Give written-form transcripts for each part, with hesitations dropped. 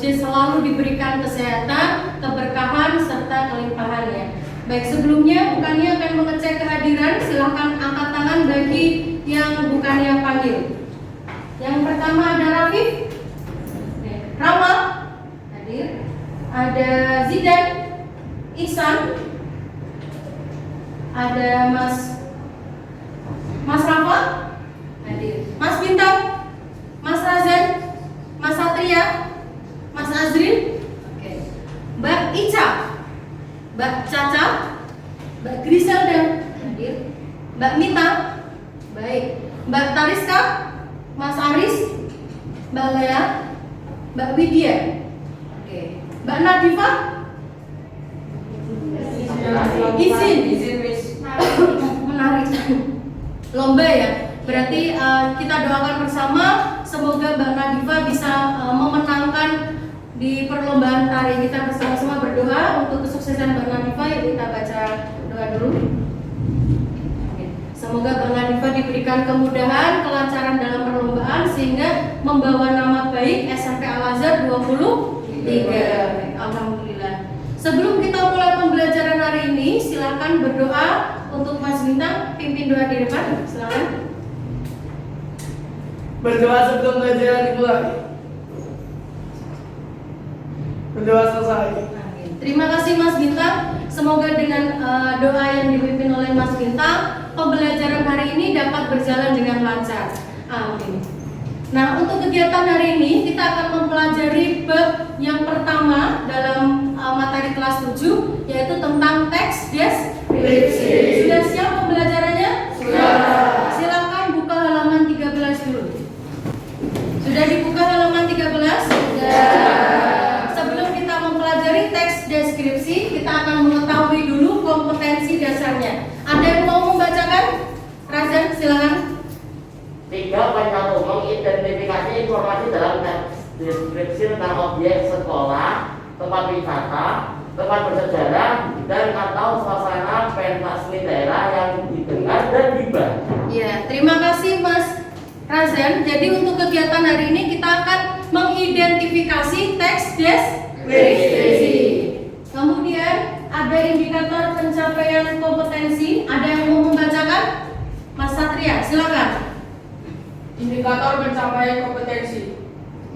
Puji selalu diberikan kesehatan, keberkahan, serta kelimpahannya. Baik, sebelumnya bukannya akan mengecek kehadiran, silahkan angkat tangan bagi yang bukannya panggil. Yang pertama ada Rafif, Rama, hadir. Ada Zidan, Ihsan, ada Mas Rafa, hadir. Mas Bintang, Mas Razan, Mas Satria, Mas Azrin, oke. Mbak Ica, Mbak Caca, Mbak Griselda, hadir. Mbak Mita, baik. Mbak Tariska, Mas Aris, Mbak Lea, Mbak Widya, oke. Mbak Nadifa, izin menarik lomba ya. Berarti kita doakan bersama semoga Mbak Nadifa bisa memenangkan di perlombaan tari. Kita bersama-sama berdoa untuk kesuksesan Mbak Nadifa. Yuk kita baca doa dulu. Semoga Mbak Nadifa diberikan kemudahan, kelancaran dalam perlombaan sehingga membawa nama baik SMP Al-Azhar 23. Alhamdulillah. Sebelum kita mulai pembelajaran hari ini, silakan berdoa untuk Mas Bintang, pimpin doa di depan. Silakan. Berdoa sebelum pelajaran dimulai. Berdoa selesai. Terima kasih Mas Bintang. Semoga dengan doa yang dipimpin oleh Mas Bintang, pembelajaran hari ini dapat berjalan dengan lancar. Amin. Nah, untuk kegiatan hari ini kita akan mempelajari bab yang pertama dalam materi kelas 7, yaitu tentang teks deskripsi. Sudah siap pembelajarannya? Sudah. Silakan buka halaman 13 dulu. Sudah dibuka halaman 13? Sudah. Sebelum kita mempelajari teks deskripsi, kita akan mengetahui dulu kompetensi dasarnya. Ada yang mau membacakan? Razan, silakan. 3. Mengidentifikasi informasi dalam teks deskripsi tentang objek sekolah, tempat wisata, tempat bersejarah, dan atau suasana pentas seni daerah yang didengar dan dibaca. Ya, terima kasih Mas Razan. Jadi untuk kegiatan hari ini kita akan mengidentifikasi teks deskripsi. Kemudian ada indikator pencapaian kompetensi. Ada yang mau membacakan? Mas Satria, silakan. Indikator pencapaian kompetensi: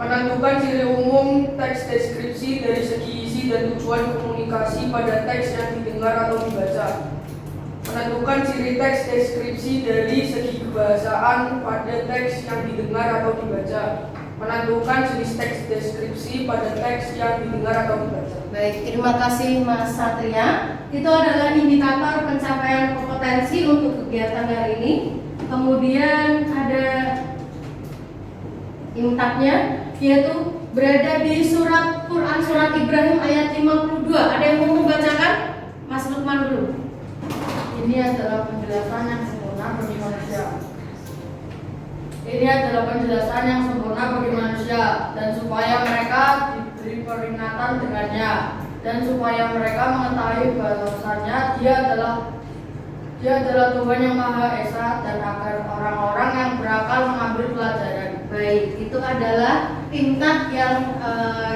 menentukan ciri umum teks deskripsi dari segi isi dan tujuan komunikasi pada teks yang didengar atau dibaca. Menentukan ciri teks deskripsi dari segi kebahasaan pada teks yang didengar atau dibaca. Menentukan jenis teks deskripsi pada teks yang didengar atau dibaca. Baik, terima kasih Mas Satria. Itu adalah indikator pencapaian kompetensi untuk kegiatan hari ini. Kemudian ada imtaknya, yaitu berada di surat Quran surat Ibrahim ayat 52. Ada yang mau membacakan? Mas Lukman dulu. Ini adalah penjelasan yang sempurna bagi manusia. Ini adalah penjelasan yang sempurna bagi manusia, dan supaya mereka diberi peringatan dengannya, dan supaya mereka mengetahui bahwasannya Dia adalah Tuhan yang Maha Esa, dan agar orang-orang yang berakal mengambil pelajaran. Baik, itu adalah imtak yang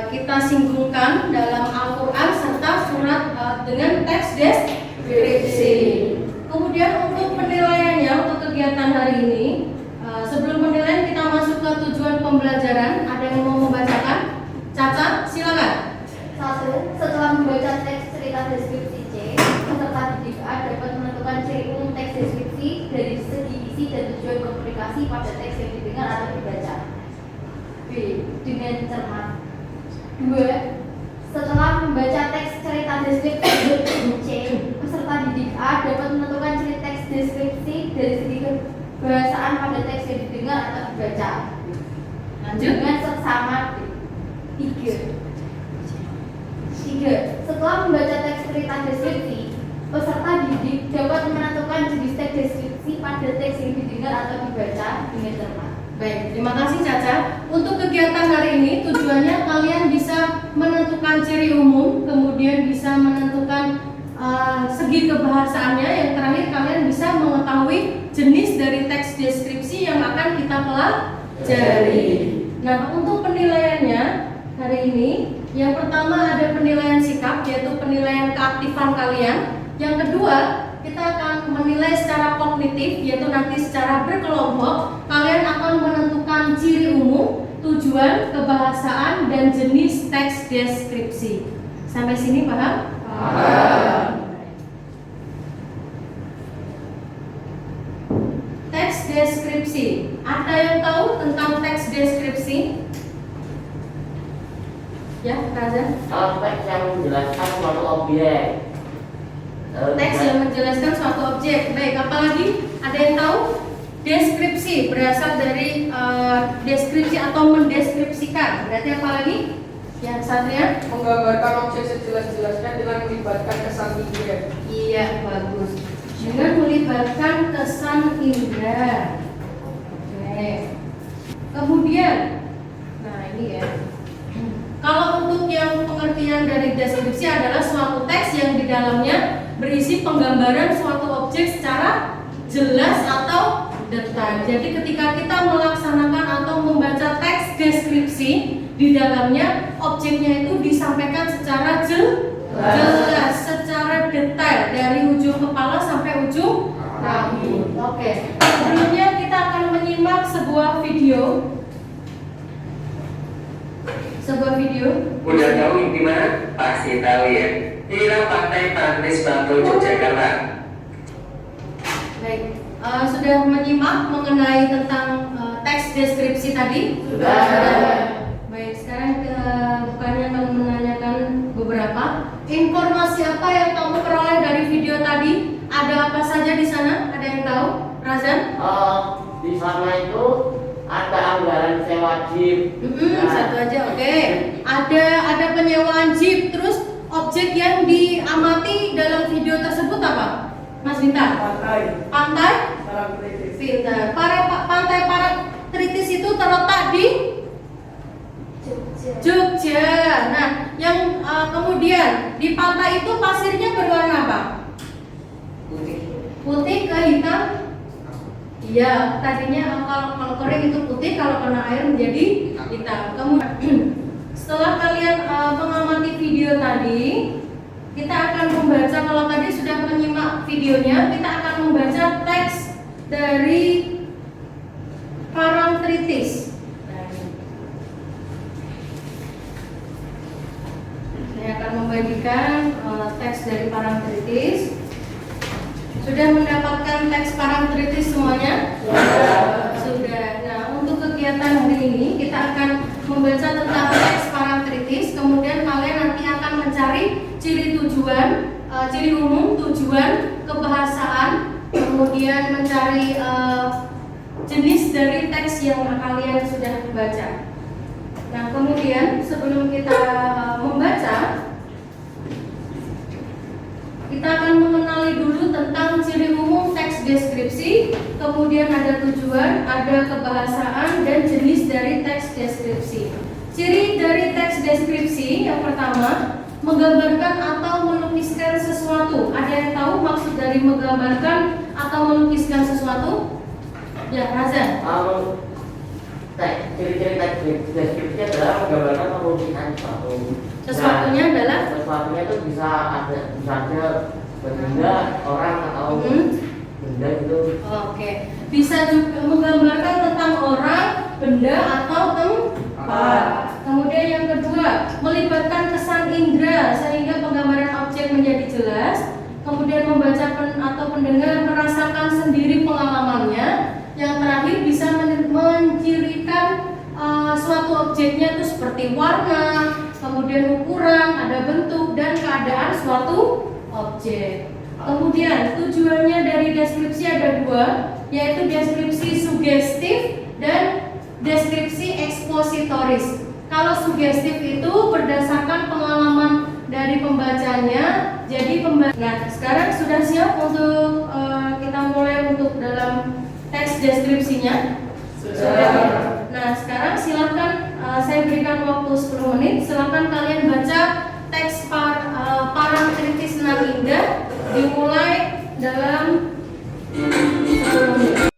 kita singgungkan dalam Al-Quran serta surat dengan teks deskripsi. Kemudian untuk penilaiannya untuk kegiatan hari ini, sebelum penilaian kita masuk ke tujuan pembelajaran. Ada yang mau membacakan? Caca, silakan. 1. Setelah membaca teks cerita deskripsi C, peserta didik A dapat menentukan ciri umum teks deskripsi dari segi isi dan tujuan komunikasi pada teks yang didengar atau dibaca. B. Dengan cermat. 2. Setelah membaca teks cerita deskripsi C, peserta didik A dapat menentukan ciri teks deskripsi dari segi kebahasaan pada teks yang didengar atau dibaca. Lanjut. Dengan seksama. 3. Setelah membaca teks cerita deskripsi, peserta didik dapat menentukan jenis teks deskripsi pada teks yang didengar atau dibaca dengan cermat. Baik, terima kasih Caca. Untuk kegiatan hari ini tujuannya kalian bisa menentukan ciri umum, kemudian bisa menentukan segi kebahasaannya. Yang terakhir kalian bisa mengetahui jenis dari teks deskripsi yang akan kita pelajari. Nah, untuk penilaiannya hari hari ini. Yang pertama ada penilaian sikap, yaitu penilaian keaktifan kalian. Yang kedua, kita akan menilai secara kognitif, yaitu nanti secara berkelompok. Kalian akan menentukan ciri umum, tujuan, kebahasaan, dan jenis teks deskripsi. Sampai sini paham? Paham. Teks deskripsi. Ada yang tahu tentang teks deskripsi? Ya, Raza. Teks yang menjelaskan suatu objek. Teks yang menjelaskan suatu objek. Baik, apalagi? Ada yang tahu? Deskripsi berasal dari deskripsi atau mendeskripsikan. Berarti apa lagi? Yang Satria? Menggambarkan objek sejelas-jelasnya dengan melibatkan kesan indera. Iya, bagus. Dengan melibatkan kesan indera. Oke. Kemudian, nah ini ya. Kalau untuk yang pengertian dari deskripsi adalah suatu teks yang di dalamnya berisi penggambaran suatu objek secara jelas atau detail. Jadi ketika kita melaksanakan atau membaca teks deskripsi, di dalamnya objeknya itu disampaikan secara jelas, secara detail dari ujung kepala sampai ujung kaki. Oke. Sebelumnya kita akan menyimak sebuah video. Udah tahu di mana? Pasti tahu ya. Inilah Pantai Parangtritis Bantul, Yogyakarta. Baik, sudah menyimak mengenai tentang teks deskripsi tadi? Sudah. Baik, sekarang bukannya akan menanyakan beberapa informasi apa yang kamu peroleh dari video tadi? Ada apa saja di sana? Ada yang tahu? Razan? Di sana itu ada anggaran sewa jeep. Satu aja, oke. Ada penyewaan jeep, terus objek yang diamati dalam video tersebut apa? Mas Bintang? Pantai? Parangtritis. Pintar. Pantai Parangtritis itu terletak di Jogja. Nah, yang kemudian di pantai itu pasirnya berwarna apa? Putih ke hitam. Iya, tadinya kalau kering itu putih, kalau kena air menjadi hitam. Kemudian setelah kalian mengamati video tadi, kita akan membaca. Kalau tadi sudah menyimak videonya, kita akan membaca teks dari Parangtritis. Saya akan membagikan teks dari Parangtritis. Sudah mendapatkan teks Parangtritis semuanya? Sudah. Nah, untuk kegiatan hari ini kita akan membaca tentang teks Parangtritis. Kemudian kalian nanti akan mencari ciri tujuan, ciri umum, tujuan, kebahasaan, kemudian mencari jenis dari teks yang kalian sudah baca. Nah, kemudian sebelum kita membaca, kita akan mengenali dulu tentang ciri umum teks deskripsi, kemudian ada tujuan, ada kebahasaan, dan jenis dari teks deskripsi. Ciri dari teks deskripsi yang pertama, menggambarkan atau melukiskan sesuatu. Ada yang tahu maksud dari menggambarkan atau melukiskan sesuatu? Ya, Razan. Ciri-ciri teks deskripsi adalah menggambarkan atau melukiskan sesuatu. Sesuatunya adalah? Sesuatunya itu bisa aja benda, orang atau benda gitu. Oke. Bisa juga menggambarkan tentang orang, benda, atau tempat. Kemudian yang kedua, melibatkan kesan indera sehingga penggambaran objek menjadi jelas. Kemudian membaca atau pendengar merasakan sendiri pengalamannya. Yang terakhir bisa mencirikan suatu objeknya itu seperti warna, kemudian ukuran, ada bentuk dan keadaan suatu objek. Kemudian tujuannya dari deskripsi ada dua, yaitu deskripsi sugestif dan deskripsi ekspositoris. Kalau sugestif itu berdasarkan pengalaman dari pembacanya, jadi Nah, sekarang sudah siap untuk kita mulai untuk dalam teks deskripsinya? Sudah. Nah, sekarang silakan saya berikan waktu 10 menit. Silakan kalian baca teks Parangtritis Nan Indah dimulai dalam 10 menit.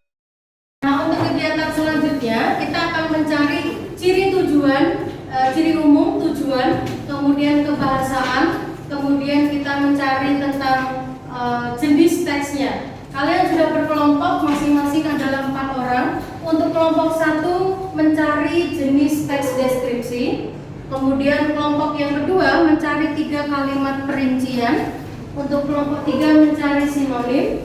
Nah, untuk kegiatan selanjutnya kita akan mencari ciri tujuan, ciri umum, tujuan tujuan, kemudian kebahasaan, kemudian kita mencari tentang jenis teksnya. Kalian sudah berkelompok, masing-masing adalah 4 orang. Untuk kelompok 1 mencari jenis teks deskripsi, kemudian kelompok yang kedua mencari 3 kalimat perincian, untuk kelompok 3 mencari sinonim,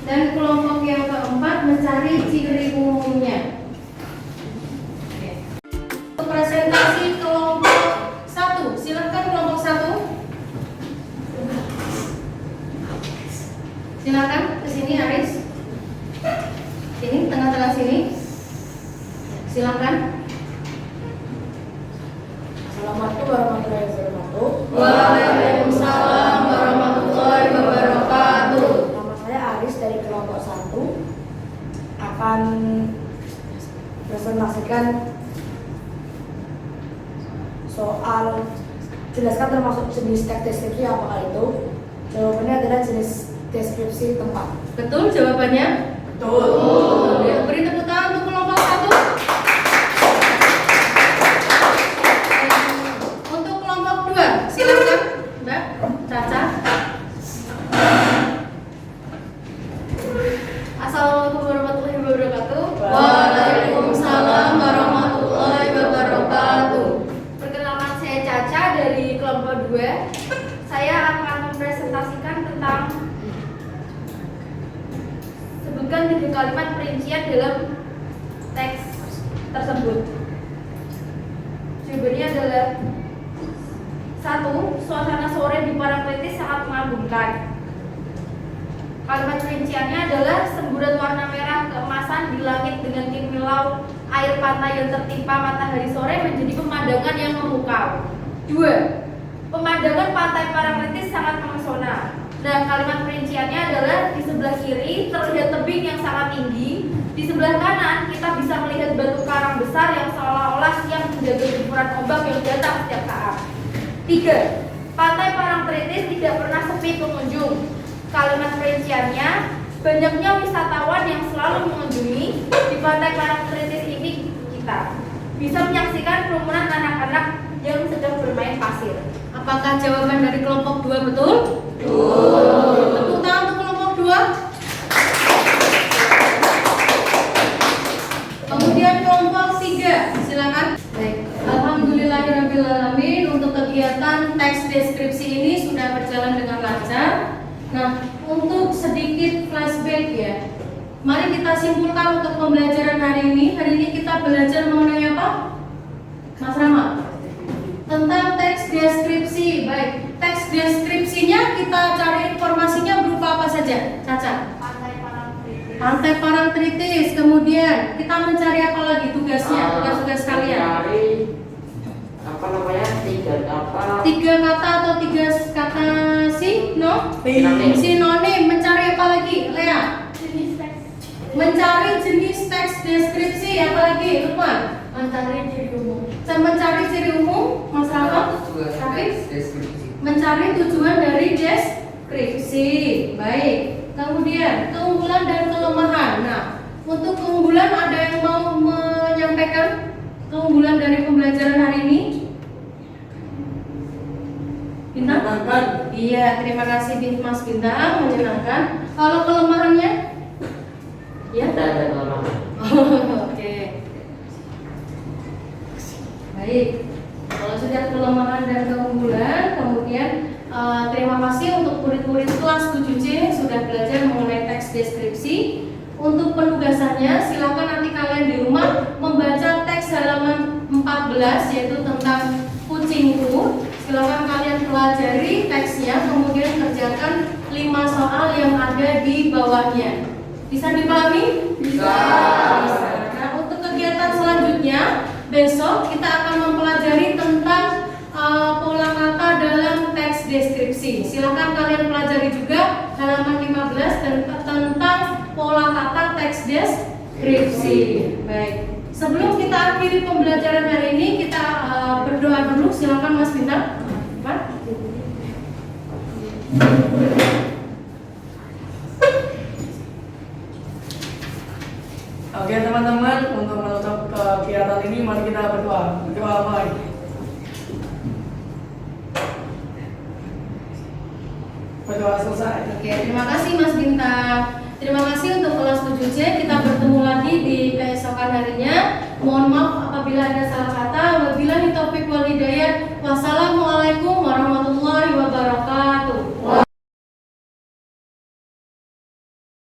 dan kelompok yang keempat mencari ciri umumnya. Untuk presentasi kelompok 1, silakan kelompok 1. Silakan ke sini Aris. Sini tengah-tengah sini. Silakan. Assalamualaikum warahmatullahi wabarakatuh. Waalaikumsalam warahmatullahi wabarakatuh. Nama saya Aris dari kelompok 1 akan presentasikan soal jelaskan termasuk jenis teks deskripsi apakah itu. Jawabannya adalah jenis deskripsi tempat. Betul jawabannya? Betul. Ya, beri tepuk tangan untuk kelompok 1. Untuk kelompok 2, silakan Mbak Caca. Assalamualaikum warahmatullahi wabarakatuh. Waalaikumsalam warahmatullahi wabarakatuh. Perkenalkan, saya Caca dari kelompok 2. Saya akan mempresentasikan tentang sebutkan 3 kalimat perincian dalam teks tersebut. Jawabannya adalah 1. Suasana sore di Parangtritis sangat mengagumkan. Kalimat perinciannya adalah semburan warna merah keemasan di langit dengan kimilau air pantai yang tertimpa matahari sore menjadi pemandangan yang memukau. 2. Pemandangan pantai Parangtritis sangat memesona. Nah, kalimat perinciannya adalah di sebelah kiri terlihat tebing yang sangat tinggi, di sebelah kanan kita bisa melihat batu karang besar yang seolah-olah siap menjaga gempuran ombak yang datang setiap saat. 3. Pantai Parangtritis tidak pernah sepi pengunjung. Kalimat perinciannya, banyaknya wisatawan yang selalu mengunjungi di Pantai Parangtritis ini. Kita bisa menyaksikan kerumunan anak-anak yang sedang bermain pasir. Apakah jawaban dari kelompok 2 betul? Betul. Tepuk tangan untuk kelompok 2. Kemudian kelompok 3, silakan. Baik, alhamdulillahirabbil untuk kegiatan teks deskripsi ini sudah berjalan dengan lancar. Nah, untuk sedikit flashback ya. Mari kita simpulkan untuk pembelajaran hari ini. Hari ini kita belajar mengenai apa? Mas Rama? Tentang teks deskripsi. Baik, teks deskripsinya kita cari informasinya berupa apa saja? Caca. Pantai Parangtritis. Kemudian kita mencari apa lagi tugasnya? Tugas-tugas kalian. Mencari apa namanya? 3 kata. 3 kata atau 3 kata sinonim. Mencari apa lagi? Lea. Mencari jenis teks deskripsi. Apa lagi? Lukman. Mencari ciri umum. Mas Rama. Mencari tujuan dari deskripsi. Baik. Kemudian keunggulan dan kelemahan. Nah, untuk keunggulan ada yang mau menyampaikan keunggulan dari pembelajaran hari ini? Bintang? Iya, terima kasih Mas Bintang, menyenangkan. Kalau kelemahannya? Ya? Tidak ada kelemahan. Oke. Baik. Kalau sudah kelemahan dan keunggulan, kemudian terima kasih untuk murid-murid kelas 7C sudah belajar mengenai teks deskripsi. Untuk penugasannya, silakan nanti kalian di rumah membaca teks halaman 14 yaitu tentang kucingku. Silakan kalian pelajari teksnya, kemudian kerjakan 5 soal yang ada di bawahnya. Bisa dipahami? Bisa. Nah, untuk kegiatan selanjutnya, besok kita akan mempelajari tentang pola kata dalam teks deskripsi. Silakan kalian pelajari juga halaman 15 dan tentang pola kata teks deskripsi. Baik. Sebelum kita akhiri pembelajaran hari ini, kita berdoa dulu. Silakan Mas Bintang. Pak. Oke teman-teman, untuk menutup kegiatan ini mari kita berdoa. Berdoa apa lagi? Berdoa selesai. Oke, terima kasih Mas Bintang. Terima kasih untuk kelas 7C. Kita bertemu lagi di keesokan harinya. Mohon maaf apabila ada salah kata. Wabillahi taufiq wal hidayah. Wassalamualaikum